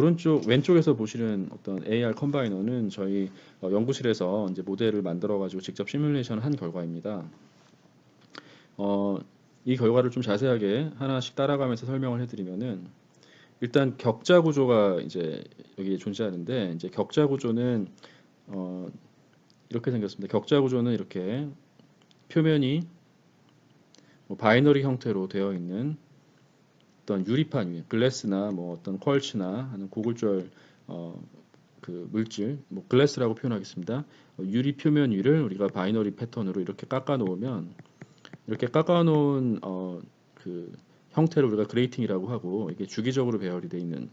오른쪽 왼쪽에서 보시는 어떤 AR 컴바이너는 저희 연구실에서 이제 모델을 만들어 가지고 직접 시뮬레이션 한 결과입니다. 이 결과를 좀 자세하게 하나씩 따라가면서 설명을 해드리면은, 일단 격자 구조가 이제 여기에 존재하는데, 이제 격자 구조는 이렇게 생겼습니다. 격자 구조는 이렇게 표면이 뭐 바이너리 형태로 되어 있는 어떤 유리판 위에 글래스나 뭐 어떤 퀄츠나 하는 고글절 그 물질, 뭐 글래스라고 표현하겠습니다. 유리 표면 위를 우리가 바이너리 패턴으로 이렇게 깎아 놓으면, 이렇게 깎아 놓은 그 형태를 우리가 그레이팅이라고 하고, 이게 주기적으로 배열이 되어 있는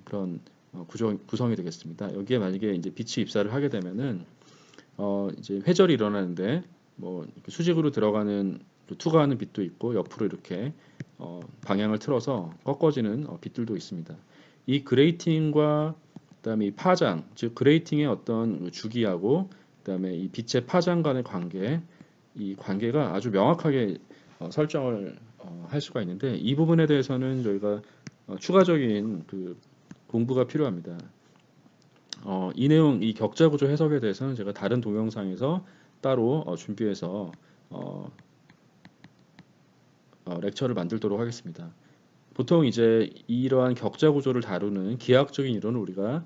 그런 구성이 되겠습니다. 여기에 만약에 이제 빛이 입사를 하게 되면은 이제 회절이 일어나는데, 뭐 이렇게 수직으로 들어가는 투과하는 빛도 있고, 옆으로 이렇게 방향을 틀어서 꺾어지는 빛들도 있습니다. 이 그레이팅과 그다음에 이 파장, 즉 그레이팅의 어떤 주기하고 그다음에 이 빛의 파장 간의 관계, 이 관계가 아주 명확하게 설정을 할 수가 있는데, 이 부분에 대해서는 저희가 추가적인 그 공부가 필요합니다. 이 내용, 이 격자 구조 해석에 대해서는 제가 다른 동영상에서 따로 준비해서 렉처를 만들도록 하겠습니다. 보통 이제 이러한 격자 구조를 다루는 기하학적인 이론을 우리가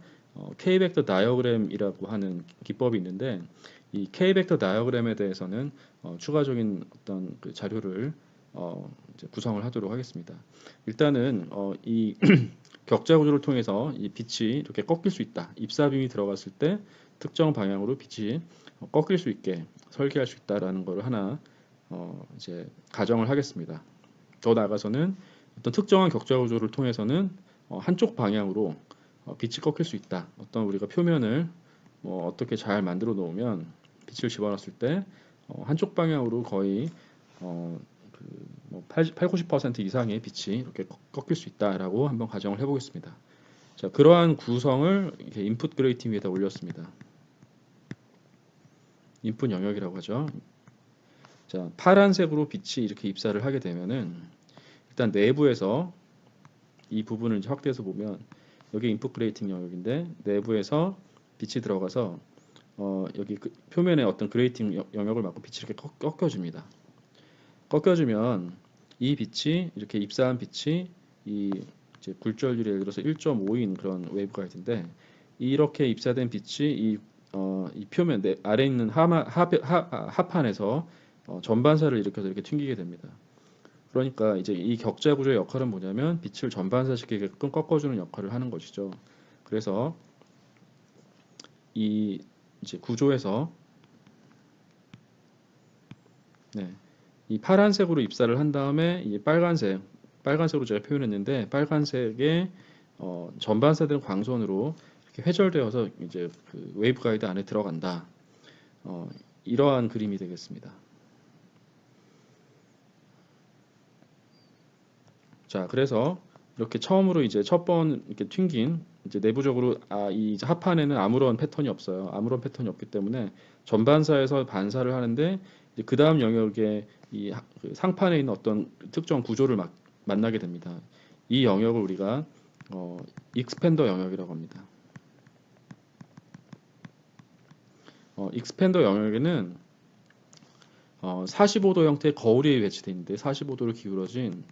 K-벡터 다이어그램이라고 하는 기법이 있는데, 이 K-벡터 다이어그램에 대해서는 추가적인 어떤 그 자료를 이제 구성을 하도록 하겠습니다. 일단은 이 격자 구조를 통해서 이 빛이 이렇게 꺾일 수 있다. 입사빔이 들어갔을 때 특정 방향으로 빛이 꺾일 수 있게 설계할 수 있다라는 걸 하나 이제 가정을 하겠습니다. 더 나아가서는 어떤 특정한 격자 구조를 통해서는 한쪽 방향으로 빛이 꺾일 수 있다. 어떤 우리가 표면을 뭐 어떻게 잘 만들어 놓으면 빛을 집어넣었을 때 한쪽 방향으로 거의 뭐 90% 이상의 빛이 이렇게 꺾일 수 있다라고 한번 가정을 해보겠습니다. 자, 그러한 구성을 이렇게 인풋 그레이팅 위에다 올렸습니다. 인풋 영역이라고 하죠. 자, 파란색으로 빛이 이렇게 입사를 하게 되면은, 일단 내부에서 이 부분을 이제 확대해서 보면 여기 인풋 그레이팅 영역인데, 내부에서 빛이 들어가서 여기 그 표면에 어떤 그레이팅 영역을 맞고 빛이 이렇게 꺾여줍니다. 꺾여주면 이 빛이 이렇게 입사한 빛이 이 이제 굴절률이 예를 들어서 1.5인 그런 웨이브 가이드인데, 이렇게 입사된 빛이 이 표면 아래 있는 하판에서 전반사를 일으켜서 이렇게 튕기게 됩니다. 그러니까 이제 이 격자 구조의 역할은 뭐냐면 빛을 전반사시키게끔 꺾어주는 역할을 하는 것이죠. 그래서 이 이제 구조에서 이 파란색으로 입사를 한 다음에 이 빨간색으로 제가 표현했는데, 빨간색의 전반사된 광선으로 이렇게 회절되어서 이제 그 웨이브 가이드 안에 들어간다. 이러한 그림이 되겠습니다. 자, 그래서 이렇게 처음으로 이제 첫 번 이렇게 튕긴 이제 내부적으로 이 하판에는 아무런 패턴이 없어요. 아무런 패턴이 없기 때문에 전반사에서 반사를 하는데, 그 다음 영역에 그 상판에 있는 어떤 특정 구조를 만나게 됩니다. 이 영역을 우리가 익스펜더 영역이라고 합니다. 익스펜더 영역에는 45도 형태의 거울이 배치되어 있는데, 45도로 기울어진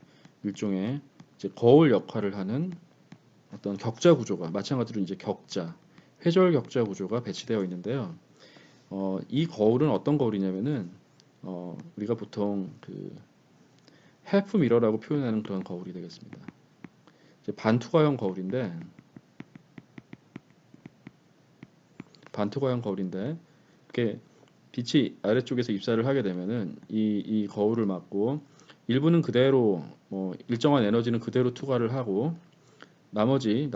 일종의 이제 거울 역할을 하는 어떤 격자 구조가, 마찬가지로 이제 회절 격자 구조가 배치되어 있는데요. 이 거울은 어떤 거울이냐면은 우리가 보통 그 헬프 미러라고 표현하는 그런 거울이 되겠습니다. 이제 반투과형 거울인데, 이렇게 빛이 아래쪽에서 입사를 하게 되면은 이 거울을 맞고 일부는 그대로 뭐 일정한 에너지는 그대로 투과를 하고, 나머지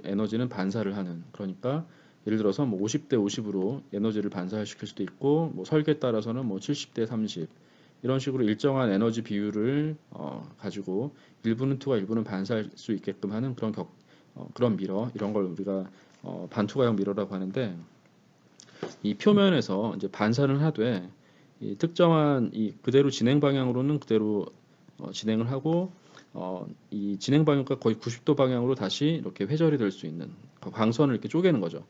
에너지는 반사를 하는, 그러니까 예를 들어서 뭐 50대 50으로 에너지를 반사시킬 수도 있고, 뭐 설계에 따라서는 뭐 70대 30 이런 식으로 일정한 에너지 비율을 가지고 일부는 투과 일부는 반사할 수 있게끔 하는 그런 미러, 이런 걸 우리가 반투과형 미러라고 하는데, 이 표면에서 이제 반사를 하되 이 특정한 이 그대로 진행 방향으로는 그대로 진행을 하고, 이 진행 방향과 거의 90도 방향으로 다시 이렇게 회절이 될 수 있는 광선을 이렇게 쪼개는 거죠.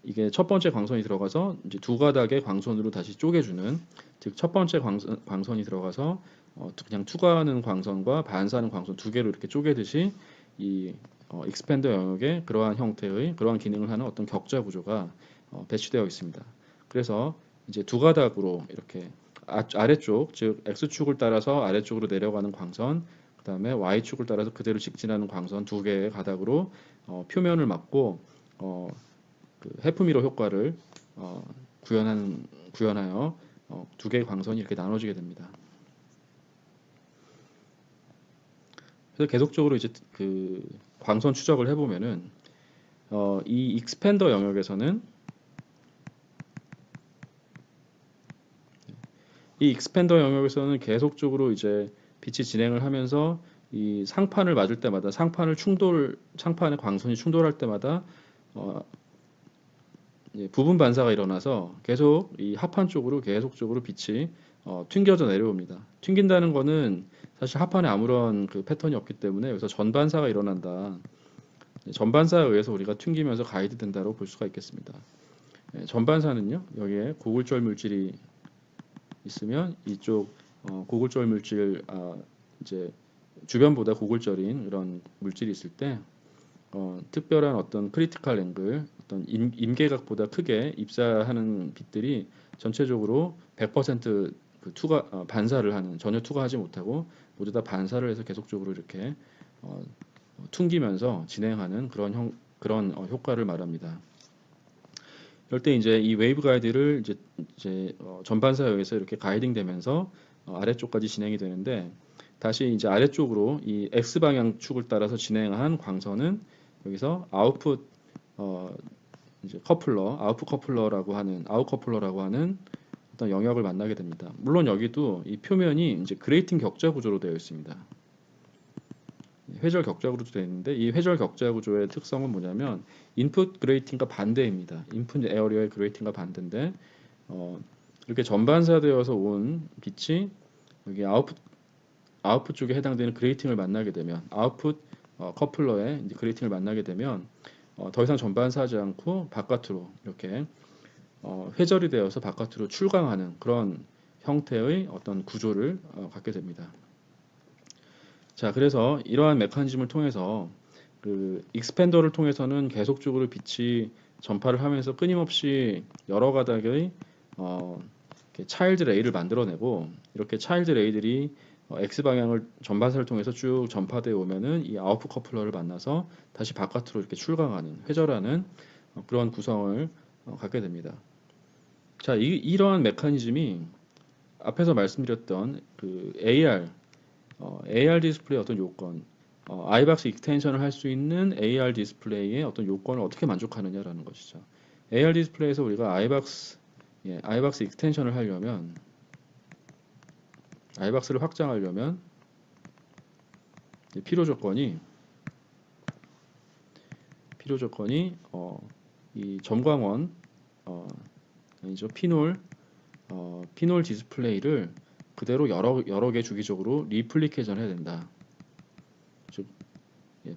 이게 첫 번째 광선이 들어가서 이제 두 가닥의 광선으로 다시 쪼개주는, 즉 첫 번째 광선이 들어가서 그냥 투과하는 광선과 반사하는 광선 두 개로 이렇게 쪼개듯이 이 익스팬더 영역에 그러한 형태의 그러한 기능을 하는 어떤 격자 구조가 배치되어 있습니다. 그래서 이제 두 가닥으로 이렇게 아래쪽, 즉 X축을 따라서 아래쪽으로 내려가는 광선, 그다음에 Y축을 따라서 그대로 직진하는 광선 두 개의 가닥으로 표면을 막고 그 해프미러 효과를 어, 구현하여 두 개의 광선이 이렇게 나눠지게 됩니다. 그래서 계속적으로 이제 그 광선 추적을 해보면은 이 익스팬더 영역에서는 계속적으로 이제 빛이 진행을 하면서 이 상판을 맞을 때마다 상판의 광선이 충돌할 때마다 어, 부분 반사가 일어나서 계속 이 합판 쪽으로 계속적으로 빛이 튕겨져 내려옵니다. 튕긴다는 거는 사실 합판에 아무런 그 패턴이 없기 때문에 여기서 전반사가 일어난다. 전반사에 의해서 우리가 튕기면서 가이드 된다고 볼 수가 있겠습니다. 전반사는요, 여기에 고굴절 물질이 있으면 이쪽 고굴절 물질 이제 주변보다 고굴절인 이런 물질이 있을 때 특별한 어떤 크리티컬 앵글, 어떤 임계각보다 크게 입사하는 빛들이 전체적으로 100%그 반사를 하는, 전혀 투과하지 못하고 모두 다 반사를 해서 계속적으로 이렇게 어, 퉁기면서 진행하는 그런 효과를 말합니다. 이럴 때 이제 이 웨이브 가이드를 이제 전반사에 의해서 이렇게 가이딩 되면서 아래쪽까지 진행이 되는데, 다시 이제 아래쪽으로 이 X 방향 축을 따라서 진행한 광선은 여기서 어 이제 아웃풋 커플러라고 하는 어떤 영역을 만나게 됩니다. 물론 여기도 이 표면이 이제 그레이팅 격자 구조로 되어 있습니다. 회절 격자 구조로 되어 있는데, 이 회절 격자 구조의 특성은 뭐냐면 인풋 그레이팅과 반대입니다. 인풋 에어리어의 그레이팅과 반대인데 이렇게 전반사되어서 온 빛이 여기 아웃풋 쪽에 해당되는 그레이팅을 만나게 되면, 아웃풋 커플러의 이제 그레이팅을 만나게 되면 더 이상 전반사하지 않고 바깥으로 이렇게 회절이 되어서 바깥으로 출강하는 그런 형태의 어떤 구조를 갖게 됩니다. 자, 그래서 이러한 메커니즘을 통해서 그 익스팬더를 통해서는 계속적으로 빛이 전파를 하면서 끊임없이 여러 가닥의 차일드 레이를 만들어내고, 이렇게 차일드 레이들이 X 방향을 전반사를 통해서 쭉 전파되어 오면은 이 아웃풋 커플러를 만나서 다시 바깥으로 이렇게 출강하는, 회절하는 그런 구성을 갖게 됩니다. 자, 이러한 메커니즘이 앞에서 말씀드렸던 그 AR 디스플레이의 어떤 요건, 아이박스 익스텐션을 할 수 있는 AR 디스플레이의 어떤 요건을 어떻게 만족하느냐라는 것이죠. AR 디스플레이에서 우리가 아이박스 익스텐션을 하려면, 아이박스를 확장하려면 필요 조건이 이 점광원 아니죠, 피놀 디스플레이를 그대로 여러 개 주기적으로 리플리케이션 해야 된다. 즉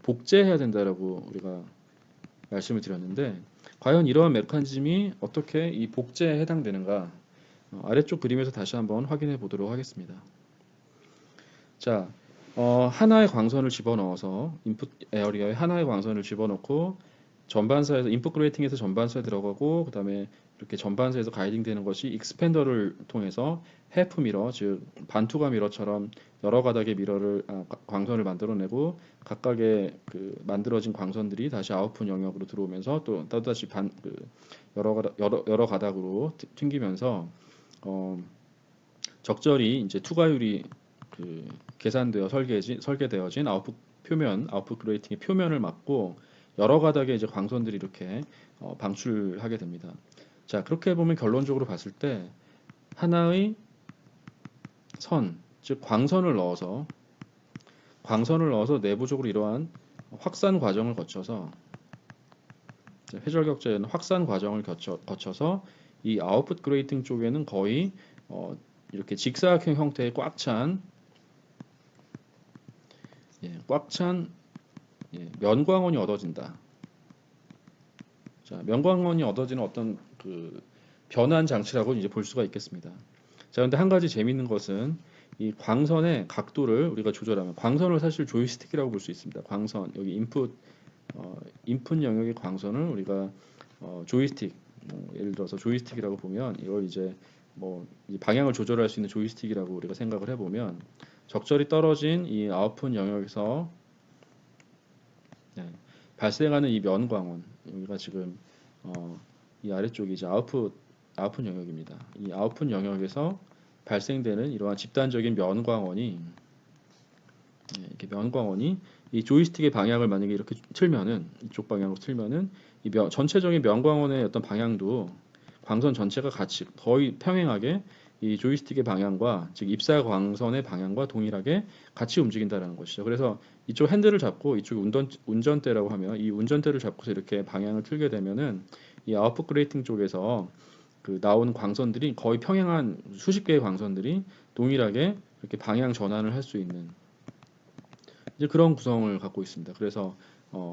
복제해야 된다라고 우리가 말씀을 드렸는데, 과연 이러한 메커니즘이 어떻게 이 복제에 해당되는가, 아래쪽 그림에서 다시 한번 확인해 보도록 하겠습니다. 자, 하나의 광선을 집어넣어서 인풋 에어리어에 하나의 광선을 집어넣고 전반사에서 인풋 그레이팅에서 전반사에 들어가고, 그다음에 이렇게 전반사에서 가이딩 되는 것이 익스팬더를 통해서 해프 미러, 즉 반투과 미러처럼 여러 가닥의 광선을 만들어내고, 각각의 그 만들어진 광선들이 다시 아웃풋 영역으로 들어오면서 또 다시 여러 가닥으로 튕기면서 적절히 이제 투과율이 그 계산되어 설계되어진 아웃풋 그레이팅의 표면을 막고 여러 가닥의 이제 광선들이 이렇게 방출하게 됩니다. 자, 그렇게 보면 결론적으로 봤을 때 하나의 즉 광선을 넣어서 내부적으로 이러한 확산 과정을 거쳐서, 회절 격자에는 확산 과정을 거쳐서 이 아웃풋 그레이팅 쪽에는 거의 이렇게 직사각형 형태의 꽉 찬 꽉 찬 면광원이 얻어진다. 자, 면광원이 얻어지는 어떤 그 변환 장치라고 이제 볼 수가 있겠습니다. 자, 근데 한 가지 재밌는 것은 이 광선의 각도를 우리가 조절하면 광선을 사실 조이스틱이라고 볼 수 있습니다. 광선 여기 인풋 영역의 광선을 우리가 조이스틱 예를 들어서 조이스틱이라고 보면 이걸 이제 이 방향을 조절할 수 있는 조이스틱이라고 우리가 생각을 해보면 적절히 떨어진 이 아웃풋 영역에서 네, 발생하는 이 면광원 여기가 지금 이 아래쪽이 이제 아웃풋 영역입니다. 이 아웃풋 영역에서 발생되는 이러한 집단적인 면광원이 이렇게 면광원이 이 조이스틱의 방향을 만약에 이렇게 틀면은 이쪽 방향으로 틀면은 전체적인 면광원의 어떤 방향도 광선 전체가 같이 거의 평행하게 이 조이스틱의 방향과 즉 입사 광선의 방향과 동일하게 같이 움직인다라는 것이죠. 그래서 이쪽 핸들을 잡고 이쪽 운전대라고 하면 이 운전대를 잡고서 이렇게 방향을 틀게 되면은 이 아웃풋 그레이팅 쪽에서 그 나오는 광선들이 거의 평행한 수십 개의 광선들이 동일하게 이렇게 방향 전환을 할 수 있는 이제 그런 구성을 갖고 있습니다. 그래서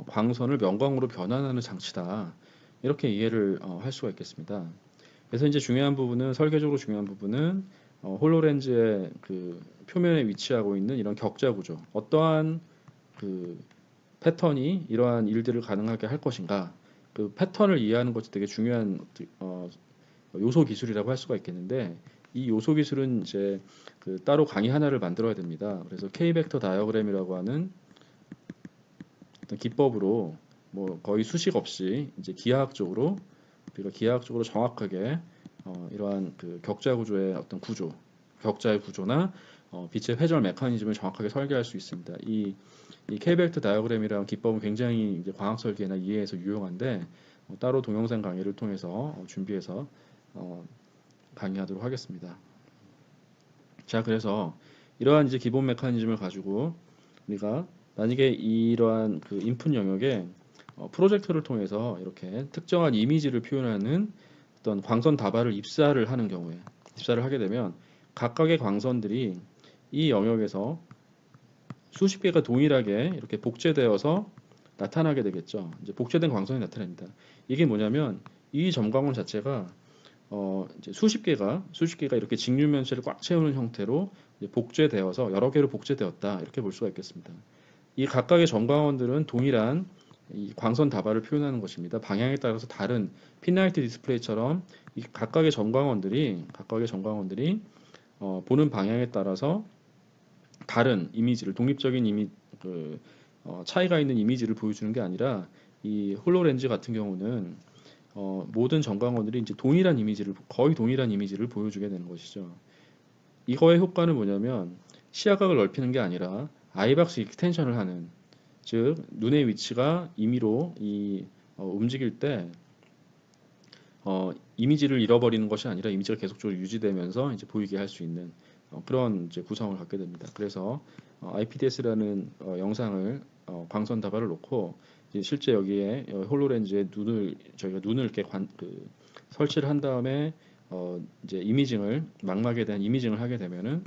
광선을 면광으로 변환하는 장치다. 이렇게 이해를 할 수가 있겠습니다. 그래서 이제 중요한 부분은 설계적으로 중요한 부분은 홀로렌즈의 그 표면에 위치하고 있는 이런 격자 구조, 어떠한 그 패턴이 이러한 일들을 가능하게 할 것인가, 그 패턴을 이해하는 것이 되게 중요한 요소 기술이라고 할 수가 있겠는데 이 요소 기술은 이제 그 따로 강의 하나를 만들어야 됩니다. 그래서 K-벡터 다이어그램이라고 하는 어떤 기법으로 거의 수식 없이 이제 기하학적으로 우리가 기하학적으로 정확하게 이러한 그 격자 구조의 어떤 구조, 격자의 구조나 빛의 회절 메커니즘을 정확하게 설계할 수 있습니다. 이 K-벡터 다이어그램이라는 기법은 굉장히 이제 과학 설계나 이해에서 유용한데 따로 동영상 강의를 통해서 준비해서 강의하도록 하겠습니다. 자, 그래서 이러한 이제 기본 메커니즘을 가지고 우리가 만약에 이러한 그 인풋 영역에 프로젝터를 통해서 이렇게 특정한 이미지를 표현하는 어떤 광선 다발을 입사를 하는 경우에 입사를 하게 되면 각각의 광선들이 이 영역에서 수십 개가 동일하게 이렇게 복제되어서 나타나게 되겠죠. 이제 복제된 광선이 나타납니다. 이게 뭐냐면 이 점광원 자체가 이제 수십 개가 이렇게 직류면체를 꽉 채우는 형태로 복제되어서 여러 개로 복제되었다 이렇게 볼 수가 있겠습니다. 이 각각의 점광원들은 동일한 이 광선 다발을 표현하는 것입니다. 방향에 따라서 다른 핀라이트 디스플레이처럼 이 각각의 점광원들이 보는 방향에 따라서 다른 이미지를 독립적인 차이가 있는 이미지를 보여주는 게 아니라 이 홀로렌즈 같은 경우는 모든 점광원들이 이제 거의 동일한 이미지를 보여주게 되는 것이죠. 이거의 효과는 뭐냐면 시야각을 넓히는 게 아니라 아이박스 익스텐션을 하는, 즉 눈의 위치가 임의로 움직일 때 이미지를 잃어버리는 것이 아니라 이미지가 계속적으로 유지되면서 이제 보이게 할 수 있는 그런 이제 구성을 갖게 됩니다. 그래서 IPDS라는 영상을 광선 다발을 놓고 이제 실제 여기에 홀로렌즈에 저희가 눈을 이렇게 설치를 한 다음에 이제 망막에 대한 이미징을 하게 되면은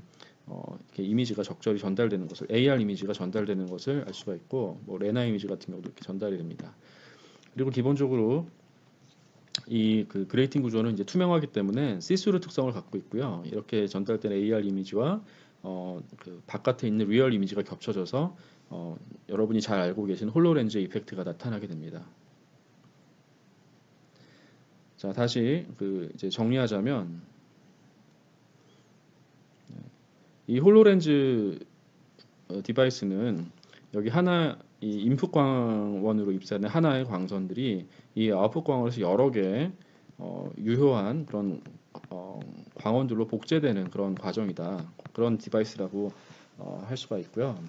이렇게 이미지가 적절히 전달되는 것을 AR 이미지가 전달되는 것을 알 수가 있고 레나 이미지 같은 경우도 이렇게 전달이 됩니다. 그리고 기본적으로 이 그 그레이팅 구조는 이제 투명하기 때문에 시스루 특성을 갖고 있고요. 이렇게 전달된 AR 이미지와 그 바깥에 있는 리얼 이미지가 겹쳐져서 여러분이 잘 알고 계신 홀로렌즈 이펙트가 나타나게 됩니다. 자, 다시 이제 정리하자면 이 홀로렌즈 디바이스는 여기 이 인풋 광원으로 입사된 하나의 광선들이 이 아웃풋 광원에서 여러 개 유효한 그런 광원들로 복제되는 그런 과정이다. 그런 디바이스라고 할 수가 있고요.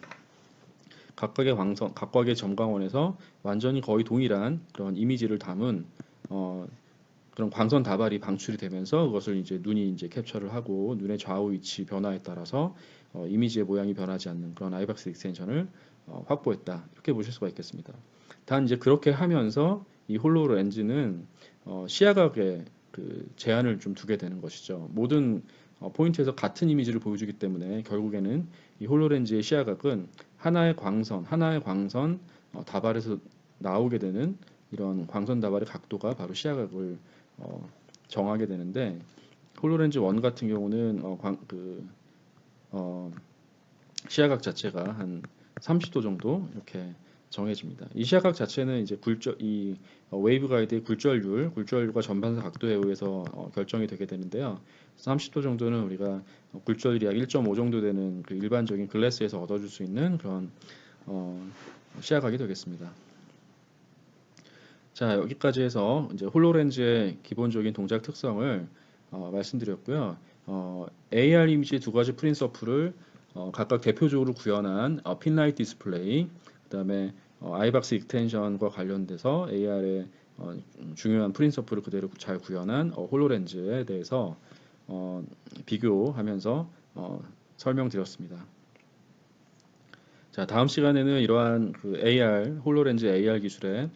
각각의 점광원에서 완전히 거의 동일한 그런 이미지를 담은 그런 광선 다발이 방출이 되면서 그것을 이제 눈이 이제 캡처를 하고 눈의 좌우 위치 변화에 따라서 이미지의 모양이 변하지 않는 그런 아이박스 익스텐션을 확보했다. 이렇게 보실 수가 있겠습니다. 단 이제 그렇게 하면서 이 홀로렌즈는 시야각에 그 제한을 좀 두게 되는 것이죠. 모든 포인트에서 같은 이미지를 보여주기 때문에 결국에는 이 홀로렌즈의 시야각은 하나의 광선 다발에서 나오게 되는 이런 광선 다발의 각도가 바로 시야각을 어, 정하게 되는데 홀로렌즈 1 같은 경우는 시야각 자체가 한 30도 정도 이렇게 정해집니다. 이 시야각 자체는 이제 웨이브 가이드의 굴절율과 전반사 각도에 의해서 결정이 되게 되는데요. 30도 정도는 우리가 굴절율이 약 1.5 정도 되는 그 일반적인 글래스에서 얻어줄 수 있는 그런 어, 시야각이 되겠습니다. 자, 여기까지 해서 이제 홀로렌즈의 기본적인 동작 특성을 말씀드렸고요. AR 이미지 두 가지 프린서플을 각각 대표적으로 구현한 핀라이트 디스플레이, 그다음에 아이박스 익스텐션과 관련돼서 AR의 중요한 프린서플을 그대로 잘 구현한 홀로렌즈에 대해서 비교하면서 설명드렸습니다. 자, 다음 시간에는 이러한 그 홀로렌즈 AR 기술의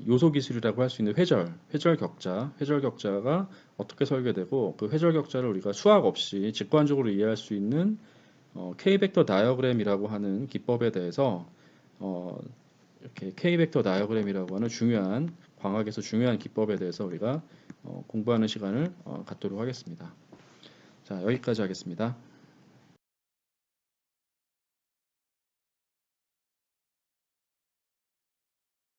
요소 기술이라고 할 수 있는 회절 격자가 어떻게 설계되고 그 회절 격자를 우리가 수학 없이 직관적으로 이해할 수 있는 K-벡터 다이어그램이라고 하는 기법에 대해서 이렇게 K-벡터 다이어그램이라고 하는 광학에서 중요한 기법에 대해서 우리가 공부하는 시간을 갖도록 하겠습니다. 자, 여기까지 하겠습니다.